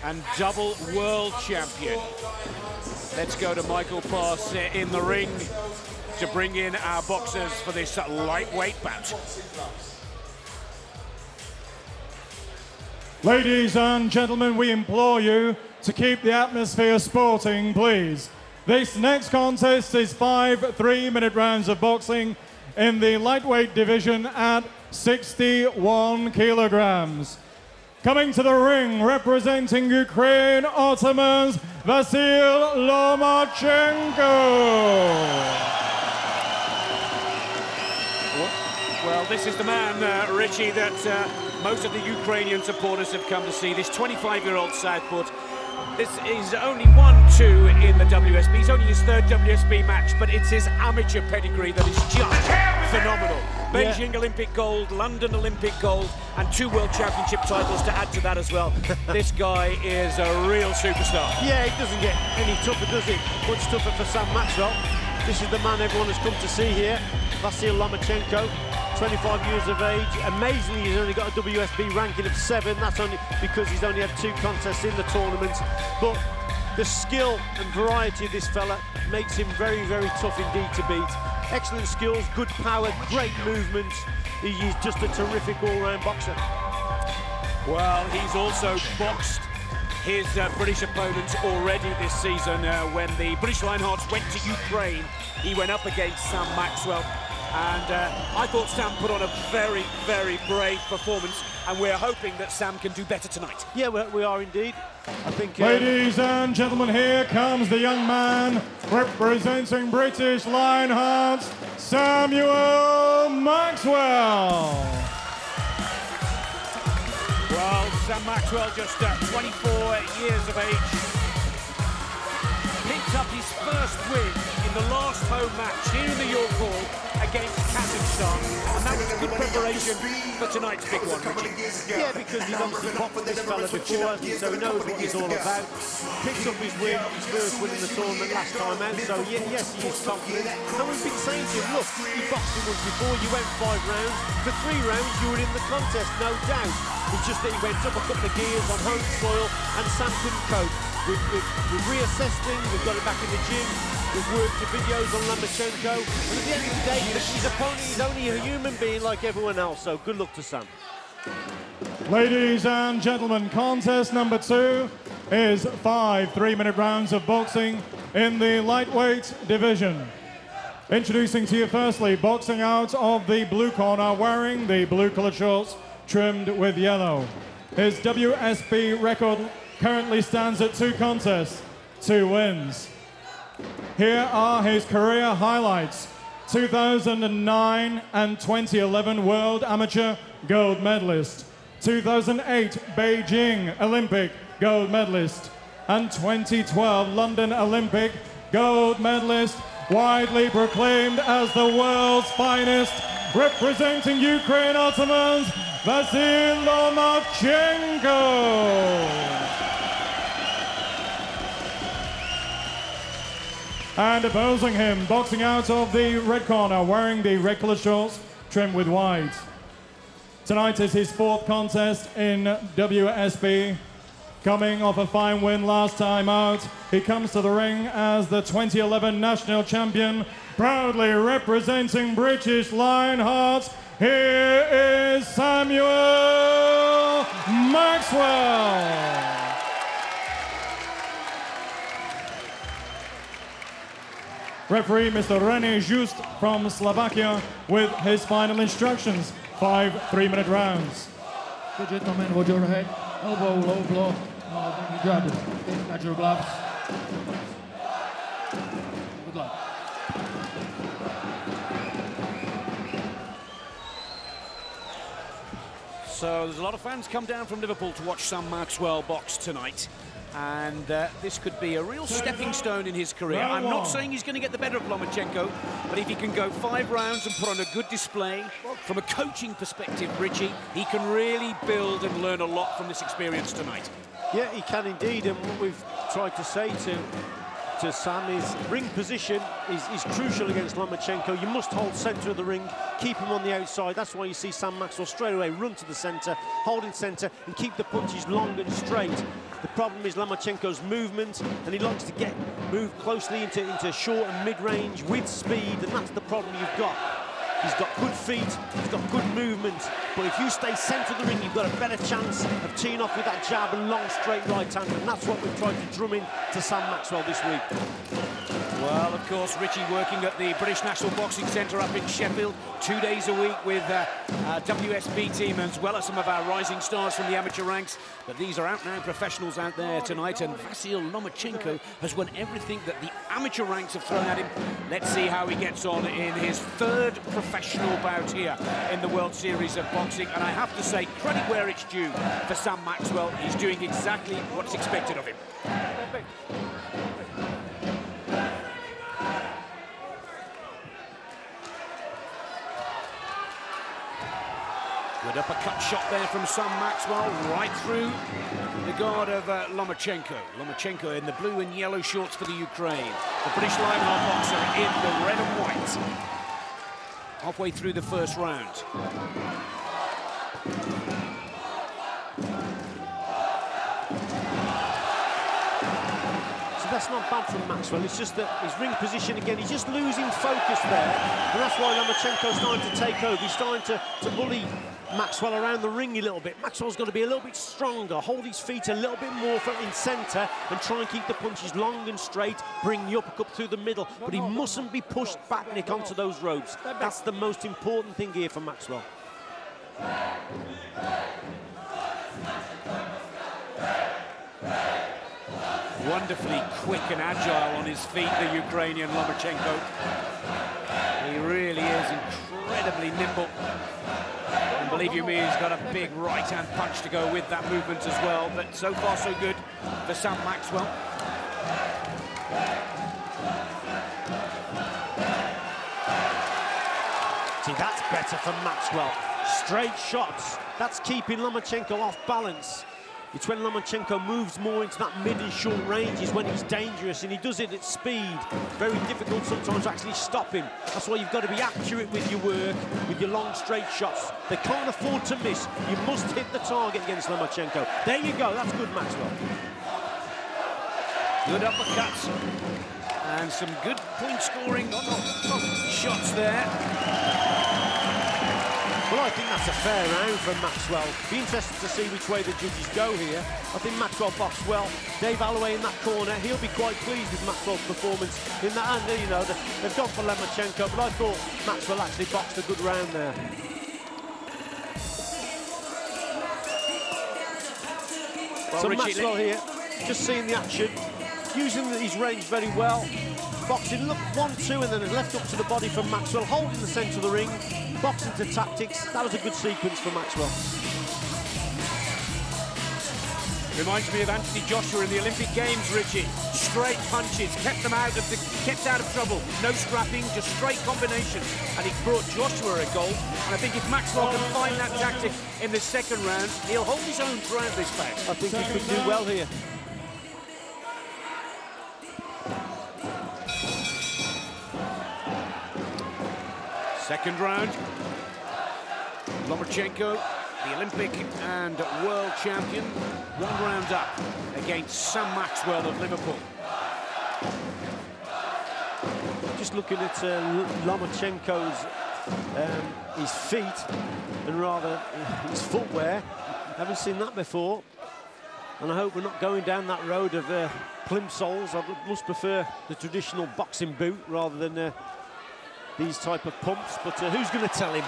and double world champion. Let's go to Michael Pass in the ring to bring in our boxers for this lightweight bout. Ladies and gentlemen, we implore you to keep the atmosphere sporting, please. This next contest is 5 3-minute rounds of boxing in the lightweight division at 61 kilograms. Coming to the ring, representing Ukraine Ottomans, Vasyl Lomachenko. Well, this is the man, Richie, that most of the Ukrainian supporters have come to see. This 25-year-old Southport. This is only 1-2 in the WSB. It's only his third WSB match, but it's his amateur pedigree that is just phenomenal. Beijing Olympic gold, London Olympic gold, and 2 World Championship titles to add to that as well. This guy is a real superstar. Yeah, it doesn't get any tougher, does it? Much tougher for Sam Maxwell. This is the man everyone has come to see here, Vasyl Lomachenko, 25 years of age. Amazingly, he's only got a WSB ranking of 7. That's only because he's only had 2 contests in the tournament. But the skill and variety of this fella makes him very, very tough indeed to beat. Excellent skills, good power, great movement. He's just a terrific all-round boxer. Well, he's also boxed his British opponents already this season. When the British Lionhearts went to Ukraine, he went up against Sam Maxwell. And I thought Sam put on a very, very brave performance, and we're hoping that Sam can do better tonight. Yeah, we are indeed. I think. Ladies and gentlemen, here comes the young man representing British Lionhearts, Samuel Maxwell. Well, Sam Maxwell, just 24 years of age, picked up his first win in the last home match here in the York Hall against Kazakhstan, and that was good preparation for tonight's big one, Richie. Yeah, because he's obviously boxed this fella before, so he knows what he's all about. Picks up his win, his first win in the tournament last time out, so yes, he is confident. And we've been saying to him, look, you boxed him once before, you went 5 rounds. For 3 rounds, you were in the contest, no doubt. It's just that he went up a couple of gears on home soil, and Sam couldn't cope. We've reassessed things, we've got him back in the gym, we've worked the videos on Lomachenko, and at the end of the day, his opponent is only a human being like everyone else, so good luck to Sam. Ladies and gentlemen, contest number 2 is 5 3-minute rounds of boxing in the lightweight division. Introducing to you firstly, boxing out of the blue corner, wearing the blue coloured shorts trimmed with yellow. His WSB record currently stands at 2 contests, 2 wins. Here are his career highlights. 2009 and 2011 World Amateur Gold Medalist. 2008 Beijing Olympic Gold Medalist. And 2012 London Olympic Gold Medalist. Widely proclaimed as the world's finest. Representing Ukraine Ottomans, Vasyl Lomachenko. And opposing him, boxing out of the red corner, wearing the red coloured shorts trimmed with white. Tonight is his 4th contest in WSB. Coming off a fine win last time out, he comes to the ring as the 2011 national champion, proudly representing British Lionhearts. Here is Samuel Maxwell. Referee Mr. René Just from Slovakia with his final instructions. 5 3-minute rounds. Good gentlemen, hold your head, elbow, low blow, then you grab it, at your gloves. Good luck. So there's a lot of fans come down from Liverpool to watch Sam Maxwell box tonight. And this could be a real stepping stone in his career. I'm not saying he's going to get the better of Lomachenko, but if he can go 5 rounds and put on a good display, from a coaching perspective, Richie, he can really build and learn a lot from this experience tonight. Yeah, he can indeed, and what we've tried to say to Sam, is ring position is crucial against Lomachenko. You must hold centre of the ring, keep him on the outside. That's why you see Sam Maxwell straight away run to the centre, hold in centre, and keep the punches long and straight. The problem is Lomachenko's movement, and he likes to move closely into short and mid-range with speed, and that's the problem you've got. He's got good feet, he's got good movement, but if you stay centre of the ring, you've got a better chance of teeing off with that jab and long, straight right hand, and that's what we've tried to drum in to Sam Maxwell this week. Well, of course, Richie working at the British National Boxing Centre up in Sheffield, 2 days a week with WSB team, as well as some of our rising stars from the amateur ranks. But these are out-and-out professionals out there tonight, and Vasyl Lomachenko has won everything that the amateur ranks have thrown at him. Let's see how he gets on in his third professional bout here in the World Series of Boxing. And I have to say, credit where it's due for Sam Maxwell. He's doing exactly what's expected of him. Good uppercut shot there from Sam Maxwell, right through the guard of Lomachenko. Lomachenko in the blue and yellow shorts for the Ukraine. The British Lionheart boxer in the red and white. Halfway through the first round. So that's not bad from Maxwell, it's just that his ring position again, he's just losing focus there, and that's why Lomachenko's starting to take over. He's starting to bully Maxwell around the ring a little bit. Maxwell's got to be a little bit stronger, hold his feet a little bit more in centre, and try and keep the punches long and straight, bring the uppercut through the middle, but he mustn't be pushed back, Nick, onto those ropes. That's the most important thing here for Maxwell. Wonderfully quick and agile on his feet, the Ukrainian Lomachenko. He really is incredibly nimble. And believe you me, he's got a big right-hand punch to go with that movement as well. But so far, so good for Sam Maxwell. See, that's better for Maxwell. Straight shots. That's keeping Lomachenko off balance. It's when Lomachenko moves more into that mid and short ranges when he's dangerous, and he does it at speed. Very difficult sometimes to actually stop him. That's why you've got to be accurate with your work, with your long, straight shots. They can't afford to miss. You must hit the target against Lomachenko. There you go, that's good, Maxwell. Good uppercuts. And some good point-scoring shots there. Well, I think that's a fair round for Maxwell. Be interested to see which way the judges go here. I think Maxwell boxed well. Dave Alloway in that corner, he'll be quite pleased with Maxwell's performance in that. And, you know, they've gone for Lomachenko, but I thought Maxwell actually boxed a good round there. Well, so Richie, Maxwell here, just seeing the action, using his range very well. Boxing, look, 1-2, and then a left up to the body from Maxwell, holding the centre of the ring, boxing to tactics. That was a good sequence for Maxwell. Reminds me of Anthony Joshua in the Olympic Games, Richie. Straight punches, kept out of trouble. No scrapping, just straight combinations. And he brought Joshua a gold. And I think if Maxwell can find that tactic in the second round, he'll hold his own throughout this bout. I think he could do well here. Second round. Lomachenko, the Olympic and world champion, 1 round up against Sam Maxwell of Liverpool. Just looking at Lomachenko's his feet and rather his footwear. Haven't seen that before. And I hope we're not going down that road of plimsolls. I must prefer the traditional boxing boot rather than these type of pumps, but who's going to tell him?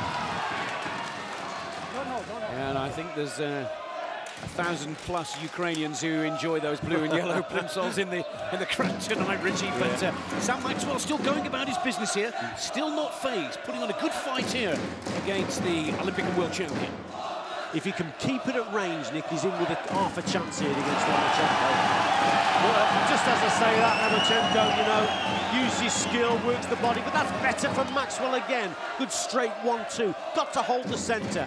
And I think there's 1,000+ Ukrainians who enjoy those blue and yellow plimsolls in the crowd tonight, Richie. But Sam Maxwell still going about his business here, still not phased, putting on a good fight here against the Olympic and world champion. If he can keep it at range, Nick, he's in with half a chance here against Lomachenko. Well, just as I say that, Lomachenko, you know, uses his skill, works the body, but that's better for Maxwell again. Good straight 1-2. Got to hold the centre.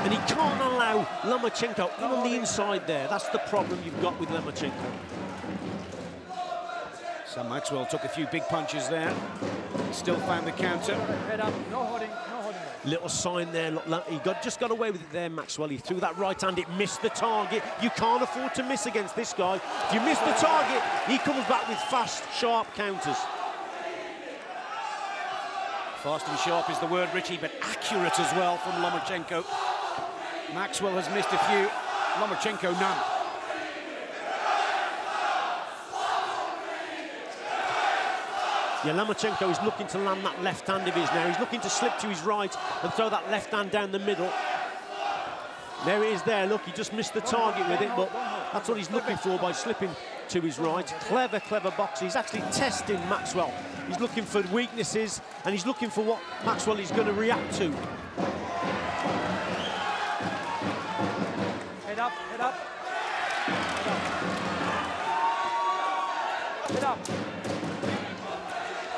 And he can't allow Lomachenko in on the inside there. That's the problem you've got with Lomachenko. So Maxwell took a few big punches there. Still found the counter. Head up, no holding, no holding. Little sign there, look, he just got away with it there, Maxwell. He threw that right hand, it missed the target. You can't afford to miss against this guy. If you miss the target, he comes back with fast, sharp counters. Fast and sharp is the word, Richie, but accurate as well from Lomachenko. Maxwell has missed a few, Lomachenko none. Yeah, Lomachenko is looking to land that left hand of his now. He's looking to slip to his right and throw that left hand down the middle. There it is there, look, he just missed the target with it, but that's what he's looking for by slipping to his right. Clever, clever boxer. He's actually testing Maxwell. He's looking for weaknesses, and he's looking for what Maxwell is going to react to. Head up, head up. Head up.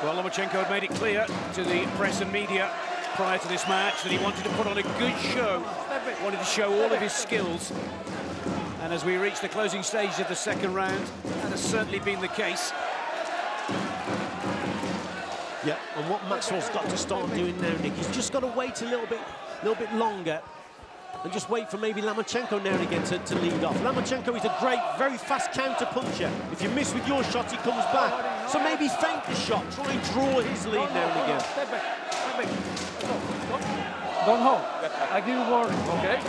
Well, Lomachenko had made it clear to the press and media prior to this match that he wanted to put on a good show, wanted to show all of his skills. And as we reach the closing stage of the second round, that has certainly been the case. Yeah, and what Maxwell's got to start doing now, Nick, he's just got to wait a little bit longer and just wait for maybe Lomachenko now and again to lead off. Lomachenko is a great, very fast counter puncher. If you miss with your shot, he comes back. So maybe feint the shot, try and draw his lead now and again. Step back, step back. Don't hold. I give you warning, okay?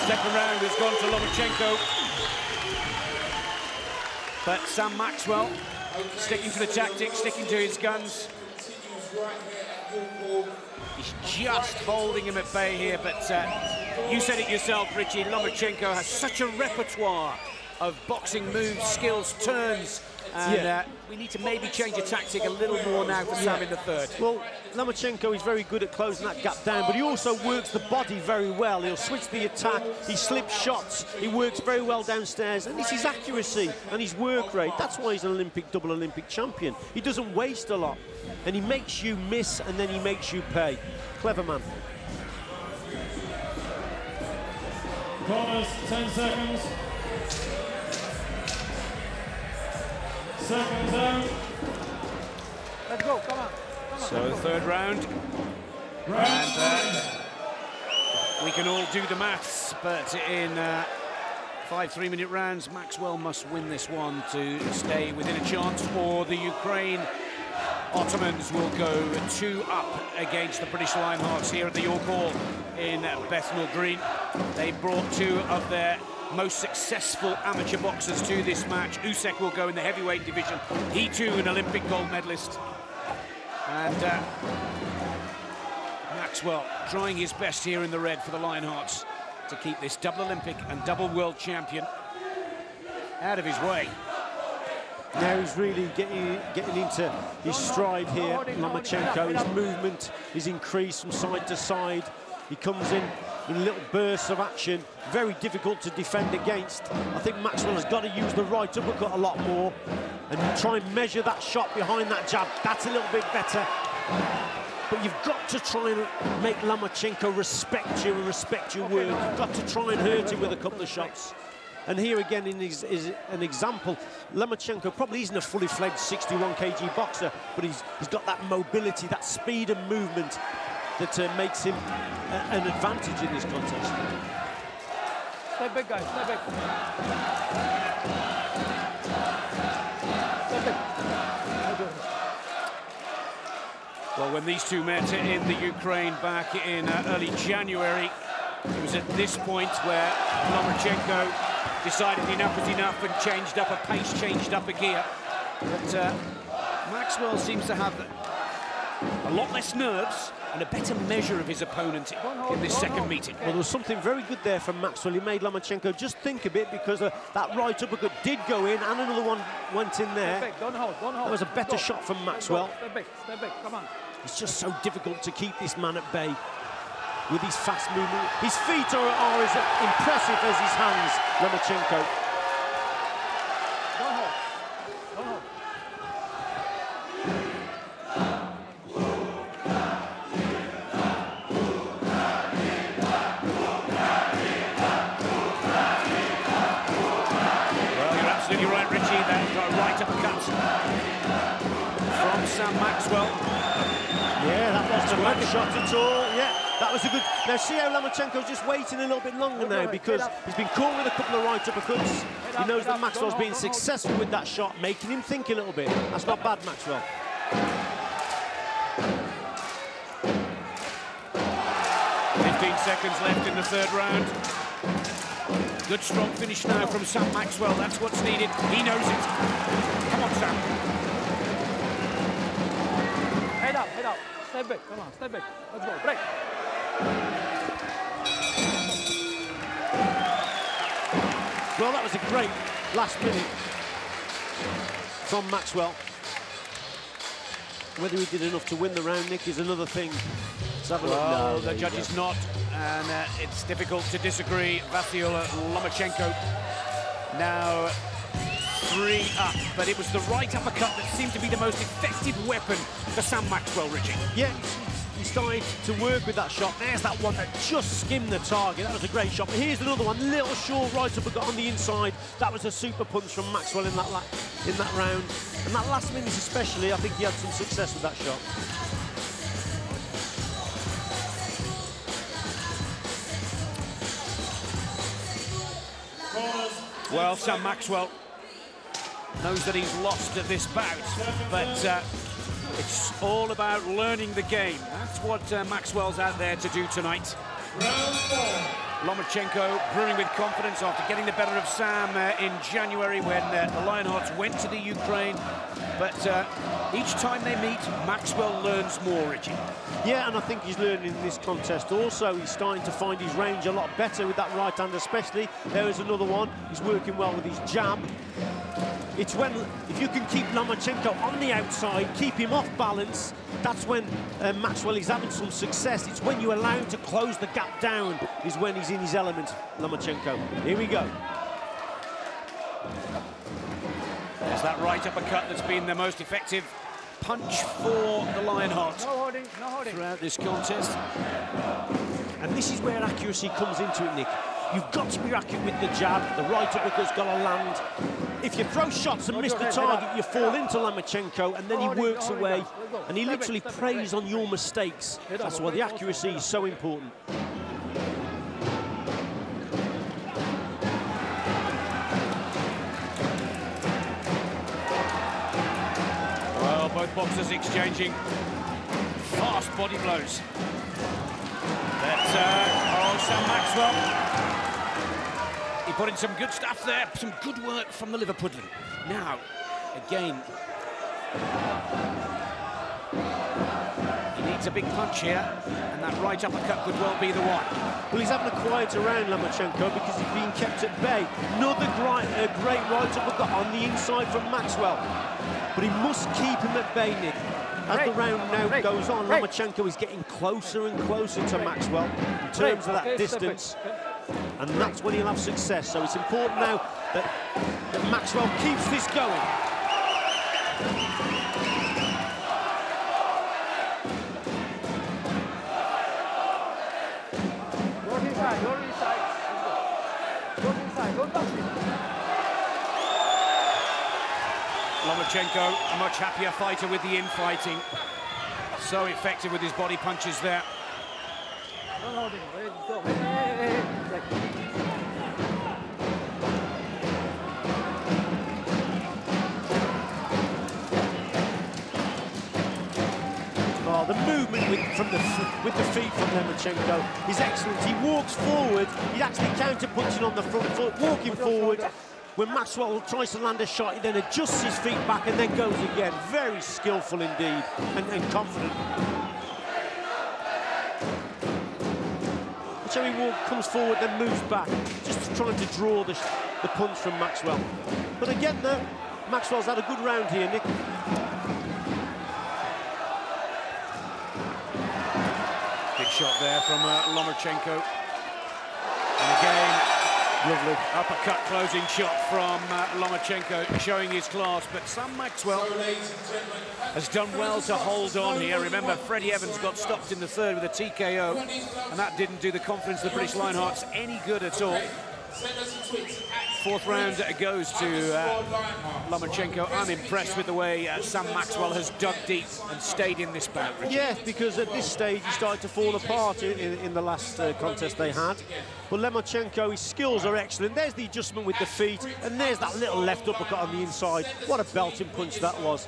Second round has gone to Lomachenko. But Sam Maxwell sticking to the tactics, sticking to his guns. He's just holding him at bay here, but you said it yourself, Richie, Lomachenko has such a repertoire of boxing moves, skills, turns, and we need to maybe change the tactic a little more now for Sam in the third. Well, Lomachenko is very good at closing that gap down, but he also works the body very well. He'll switch the attack, he slips shots, he works very well downstairs, and it's his accuracy and his work rate. That's why he's an double Olympic champion. He doesn't waste a lot, and he makes you miss, and then he makes you pay. Clever man. Corners, 10 seconds. Seconds out. Let's go, come on. So the third round. And we can all do the maths, but in 5 3-minute rounds, Maxwell must win this one to stay within a chance, or the Ukraine Ottomans will go 2 up against the British Lionhearts here at the York Hall in Bethnal Green. They brought 2 of their most successful amateur boxers to this match. Usyk will go in the heavyweight division. He too an Olympic gold medalist. And Maxwell trying his best here in the red for the Lionhearts to keep this double Olympic and double world champion out of his way. Now he's really getting into his stride here, Lomachenko. His movement is increased from side to side. He comes in little bursts of action, very difficult to defend against. I think Maxwell has got to use the right uppercut a lot more and try and measure that shot behind that jab. That's a little bit better. But you've got to try and make Lomachenko respect you and respect your work. You've got to try and hurt him with a couple of shots. And here again is an example. Lomachenko probably isn't a fully fledged 61 kg boxer, but he's got that mobility, that speed and movement that makes him an advantage in this contest. Step back, guys, step back. Step back. Well, when these two met in the Ukraine back in early January, it was at this point where Lomachenko decided enough was enough and changed up a pace, changed up a gear. But Maxwell seems to have a lot less nerves and a better measure of his opponent in this second meeting. Well, there was something very good there from Maxwell. He made Lomachenko just think a bit, because that right uppercut did go in and another one went in there. Step back, don't hold, don't hold. That was a better shot from Maxwell. Step back, come on. It's just so difficult to keep this man at bay with his fast movement. His feet are as impressive as his hands, Lomachenko. Don't hold, don't hold. Sam Maxwell. Yeah, that wasn't a bad shot at all. Yeah, that was a good... Now, see how Lomachenko's just waiting a little bit longer now because he's been caught with a couple of right uppercuts. He knows that Maxwell's been successful with that shot, making him think a little bit. That's not bad, Maxwell. 15 seconds left in the third round. Good strong finish now from Sam Maxwell. That's what's needed. He knows it. Come on, Sam. Head up, head up. Step back, come on, step back. Let's go, break. Well, that was a great last minute from Maxwell. Whether he did enough to win the round, Nick, is another thing. Let's have a look. Well, the judges not, and it's difficult to disagree. Vasyl Lomachenko now 3 up, but it was the right uppercut that seemed to be the most effective weapon for Sam Maxwell, Richie. Yeah, he started to work with that shot. There's that one that just skimmed the target. That was a great shot. But here's another one, little short right uppercut on the inside. That was a super punch from Maxwell in that round. And that last minute especially, I think he had some success with that shot. Well, Sam Maxwell knows that he's lost at this bout, but it's all about learning the game. That's what Maxwell's out there to do tonight. Lomachenko brewing with confidence after getting the better of Sam in January when the Lionhearts went to the Ukraine. But each time they meet, Maxwell learns more, Richie. Yeah, and I think he's learning in this contest also. He's starting to find his range a lot better with that right hand especially. There is another one. He's working well with his jab. It's when, if you can keep Lomachenko on the outside, keep him off balance, that's when Maxwell is having some success. It's when you allow him to close the gap down is when he's in his element, Lomachenko. Here we go. There's that right uppercut that's been the most effective punch for the Lionheart throughout this contest. And this is where accuracy comes into it, Nick. You've got to be accurate with the jab. The right uppercut's got to land. If you throw shots and miss the target, you fall into Lomachenko, and then he works away, and he literally preys on your mistakes. That's why the accuracy is so important. Well, both boxers exchanging fast body blows. But, oh, Sam Maxwell. He put in some good stuff there, some good work from the Liverpudlian. Now, again, he needs a big punch here, and that right uppercut could well be the one. Well, he's having a quiet around Lomachenko because he's being kept at bay. Another great right uppercut on the inside from Maxwell. But he must keep him at bay, Nick. As the round now goes on, Lomachenko is getting closer and closer to Maxwell in terms of that distance. And that's when he'll have success. So it's important now that Maxwell keeps this going. Go inside, go inside. Go inside, don't touch it. Lomachenko, a much happier fighter with the infighting. So effective with his body punches there. Don't hold him, go. Oh, the movement with the feet from Lomachenko is excellent. He walks forward, he's actually counter-punching on the front foot, walking forward. When Maxwell tries to land a shot, he then adjusts his feet back and then goes again. Very skillful indeed, and confident. So he comes forward, then moves back, just trying to draw the punch from Maxwell. But again, though, Maxwell's had a good round here, Nick. Big shot there from Lomachenko. And again, lovely uppercut closing shot from Lomachenko, showing his class. But Sam Maxwell has done well to hold on here. Remember, Freddie Evans got stopped in the third with a TKO, and that didn't do the confidence of the British Lionhearts any good at all. fourth round goes to Lomachenko. I'm impressed with the way Sam Maxwell has dug deep and stayed in this bout, Richard. Yes, because at this stage he started to fall apart in the last contest they had. But Lomachenko, his skills are excellent. There's the adjustment with the feet, and there's that little left uppercut on the inside. What a belting punch that was.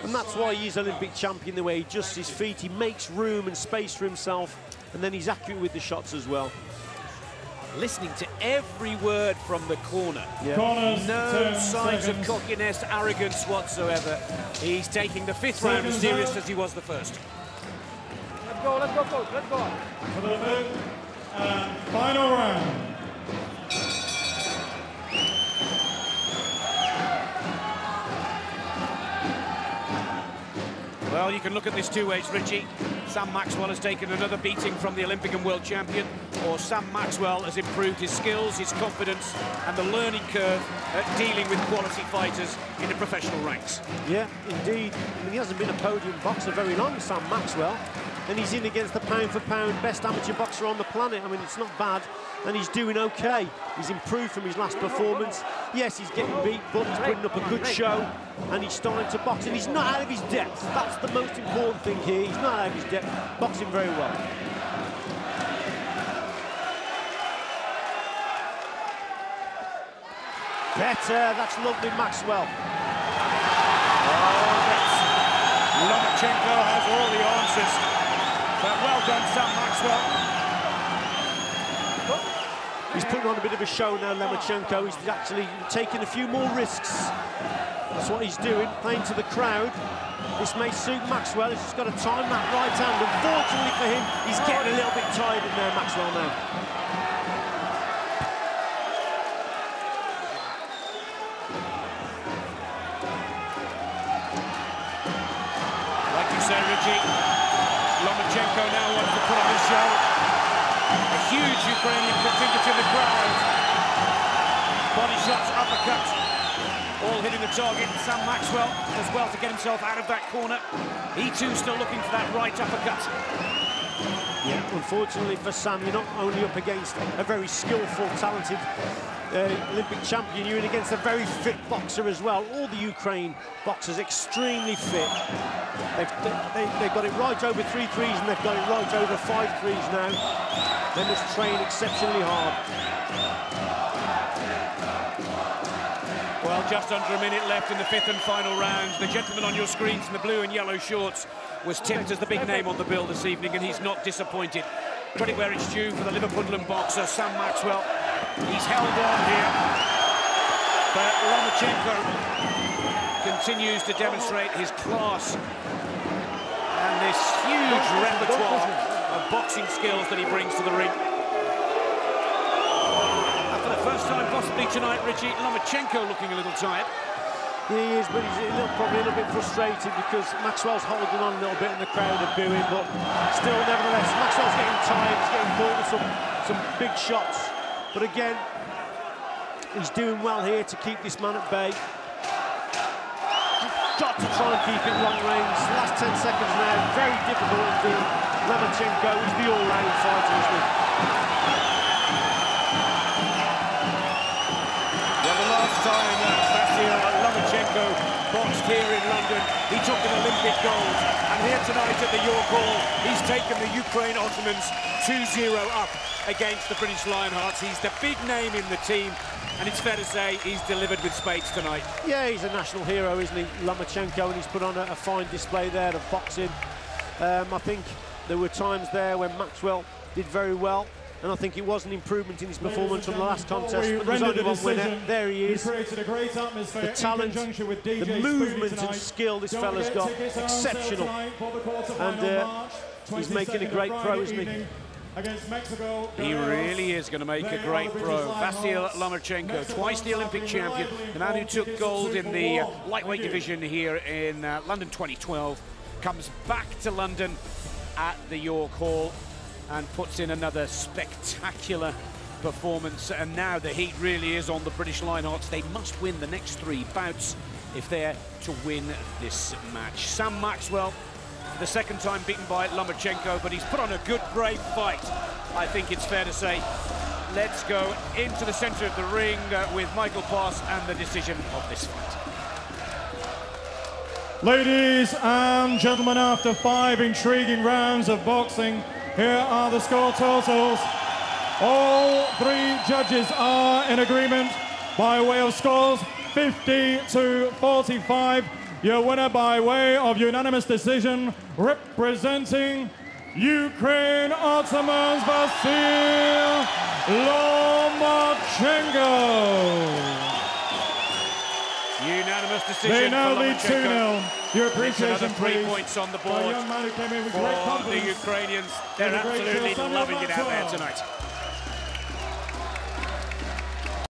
And that's why he's Olympic champion, the way he adjusts his feet. He makes room and space for himself, and then he's accurate with the shots as well. Listening to every word from the corner. Yeah. No signs of cockiness, arrogance whatsoever. He's taking the fifth round as serious as he was the first. Let's go, coach, let's go. For the fifth and final round. Well, you can look at this two ways, Richie. Sam Maxwell has taken another beating from the Olympic and world champion, or Sam Maxwell has improved his skills, his confidence, and the learning curve at dealing with quality fighters in the professional ranks. Yeah, indeed. I mean, he hasn't been a podium boxer very long, Sam Maxwell, and he's in against the pound-for-pound best amateur boxer on the planet. I mean, it's not bad, and he's doing okay. He's improved from his last performance. Yes, he's getting beat, but he's putting up a good show, and he's starting to box, and he's not out of his depth. That's the most important thing here. He's not out of his depth, boxing very well. Better, that's lovely, Maxwell. Lomachenko has all the answers. But well done, Sam Maxwell. He's putting on a bit of a show now, Lomachenko. He's actually taking a few more risks. That's what he's doing, playing to the crowd. This may suit Maxwell. He's just got to time that right hand. Unfortunately for him, he's getting a little bit tired in there, Maxwell, now. Like you say, Richie, Lomachenko now wants to put on his show. A huge Ukrainian contingent in the crowd. Body shots, uppercuts, all hitting the target. Sam Maxwell as well to get himself out of that corner. He too still looking for that right uppercut. Yeah, unfortunately for Sam, you're not only up against a very skillful, talented Olympic champion, you're in against a very fit boxer as well. All the Ukraine boxers extremely fit. They've got it right over 3 threes, and they've got it right over 5 threes now. They must train exceptionally hard. Well, just under a minute left in the fifth and final round. The gentleman on your screens in the blue and yellow shorts was tipped as the big name on the bill this evening, and he's not disappointed. Credit where it's due for the Liverpudlian boxer, Sam Maxwell. He's held on here, but Lomachenko continues to demonstrate his class and this huge repertoire of boxing skills that he brings to the ring. And for the first time possibly tonight, Richie, Lomachenko looking a little tired. He is, but he's probably a little bit frustrated because Maxwell's holding on a little bit and the crowd are booing, but still, nevertheless, Maxwell's getting tired, he's getting caught with some big shots. But again, he's doing well here to keep this man at bay. Got to try and keep it long range. Last 10 seconds now, very difficult indeed. Lomachenko is the all-round fighter, isn't he? Well, the last time Vasyl Lomachenko boxed here in London, he took an Olympic gold. And here tonight at the York Hall, he's taken the Ukraine Ottomans 2-0 up against the British Lionhearts. He's the big name in the team, and it's fair to say he's delivered with spades tonight. Yeah, he's a national hero, isn't he, Lomachenko, and he's put on a fine display there of boxing. I think there were times there when Maxwell did very well, and I think it was an improvement in his performance from the last contest, but there's only one winner. There he is. The talent, the movement and skill this fella's got, exceptional. And he's making a great pro, isn't he? He really is going to make a great pro. Vasyl Lomachenko, twice the Olympic champion, the man who took gold in the lightweight division here in London 2012, comes back to London at the York Hall and puts in another spectacular performance. And now the heat really is on the British Lionhearts. They must win the next 3 bouts if they're to win this match. Sam Maxwell, for the second time beaten by Lomachenko, but he's put on a good, brave fight. I think it's fair to say let's go into the centre of the ring with Michael Poss and the decision of this fight. Ladies and gentlemen, after 5 intriguing rounds of boxing, here are the score totals. All 3 judges are in agreement by way of scores, 50 to 45. Your winner by way of unanimous decision, representing Ukraine, Ottoman's Vasyl Lomachenko. Unanimous decision. They now for lead Lomachenko. 2-0. Your Another appreciation, 3 please. points on the For a board young man who came in with great for the confidence. Ukrainians. They're With a great absolutely show, loving it out there Maxwell. tonight.